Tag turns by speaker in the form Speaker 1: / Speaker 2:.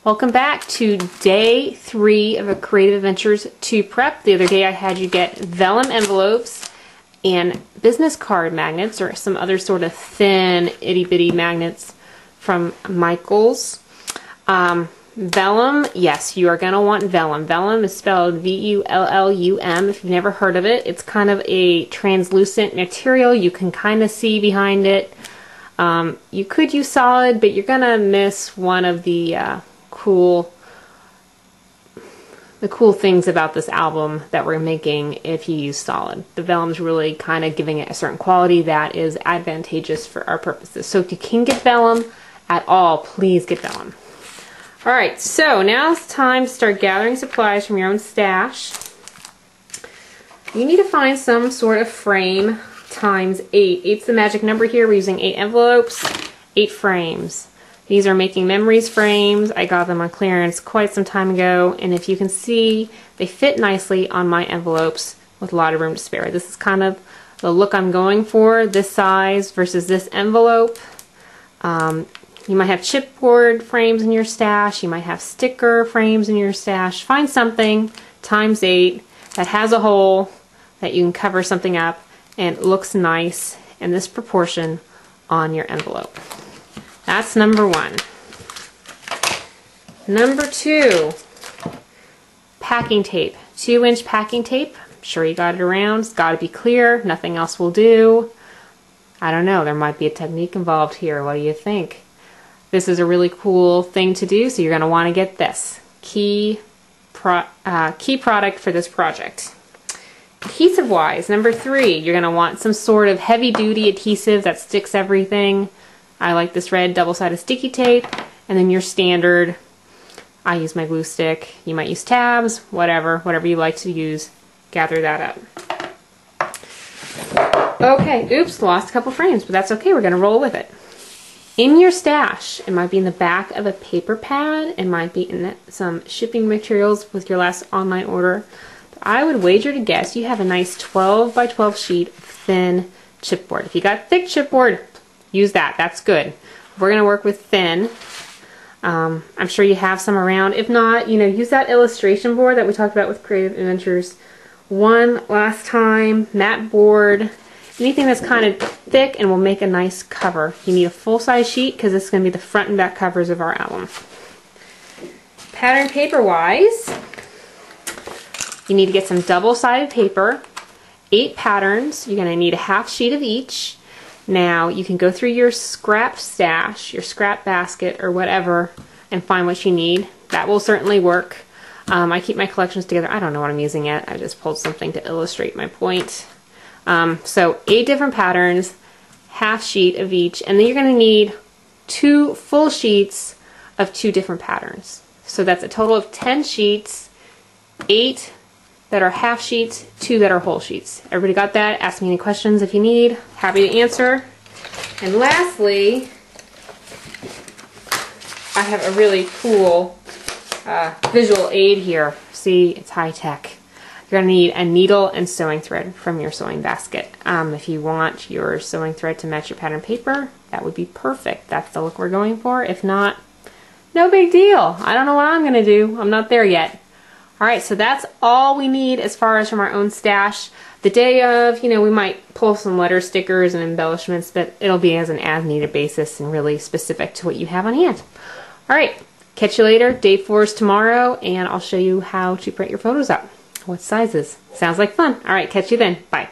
Speaker 1: Welcome back to day 3 of a Creative Adventures 2 prep. The other day I had you get vellum envelopes and business card magnets or some other sort of thin itty bitty magnets from Michaels. Vellum, yes, you are going to want vellum. Vellum is spelled V-U-L-L-U-M if you've never heard of it. It's kind of a translucent material. You can kind of see behind it. You could use solid, but you're going to miss one of the cool things about this album that we're making if you use solid. The vellum's really kind of giving it a certain quality that is advantageous for our purposes. So if you can get vellum at all, please get vellum. Alright, so now it's time to start gathering supplies from your own stash. You need to find some sort of frame times 8. 8's the magic number here. We're using 8 envelopes, 8 frames. These are Making Memories frames. I got them on clearance quite some time ago, and if you can see, they fit nicely on my envelopes with a lot of room to spare. This is kind of the look I'm going for, this size versus this envelope. You might have chipboard frames in your stash, you might have sticker frames in your stash. Find something times 8 that has a hole that you can cover something up and looks nice in this proportion on your envelope. That's number 1. Number 2, packing tape. 2-inch packing tape. I'm sure you got it around. It's got to be clear. Nothing else will do. I don't know. There might be a technique involved here. What do you think? This is a really cool thing to do, so you're going to want to get this. Key product for this project. Adhesive-wise, number 3, you're going to want some sort of heavy-duty adhesive that sticks everything. I like this red double-sided sticky tape, and then your standard, I use my glue stick. You might use tabs, whatever you like to use. Gather that up. Okay, oops, lost a couple frames, but that's okay. We're going to roll with it. In your stash, it might be in the back of a paper pad, it might be in some shipping materials with your last online order. But I would wager to guess you have a nice 12 by 12 sheet of thin chipboard. If you got thick chipboard, use that. That's good. We're going to work with thin. I'm sure you have some around. If not, use that illustration board that we talked about with Creative Adventures 1 last time. Matte board. Anything that's kind of thick and will make a nice cover. You need a full-size sheet because this is going to be the front and back covers of our album. Pattern paper-wise, you need to get some double-sided paper. 8 patterns. You're going to need a half sheet of each. Now, you can go through your scrap stash, your scrap basket, or whatever, and find what you need. That will certainly work. I keep my collections together. I don't know what I'm using yet. I just pulled something to illustrate my point. So 8 different patterns, half sheet of each, and then you're going to need 2 full sheets of 2 different patterns. So that's a total of 10 sheets, 8 that are half sheets, 2 that are whole sheets. Everybody got that? Ask me any questions if you need. Happy to answer. And lastly, I have a really cool visual aid here. See, it's high tech. You're going to need a needle and sewing thread from your sewing basket. If you want your sewing thread to match your pattern paper, that would be perfect. That's the look we're going for. If not, no big deal. I don't know what I'm going to do. I'm not there yet. Alright, so that's all we need as far as from our own stash. The day of, we might pull some letter stickers and embellishments, but it'll be as an as-needed basis and really specific to what you have on hand. Alright, catch you later. Day 4 is tomorrow, and I'll show you how to print your photos out. What sizes? Sounds like fun. Alright, catch you then. Bye.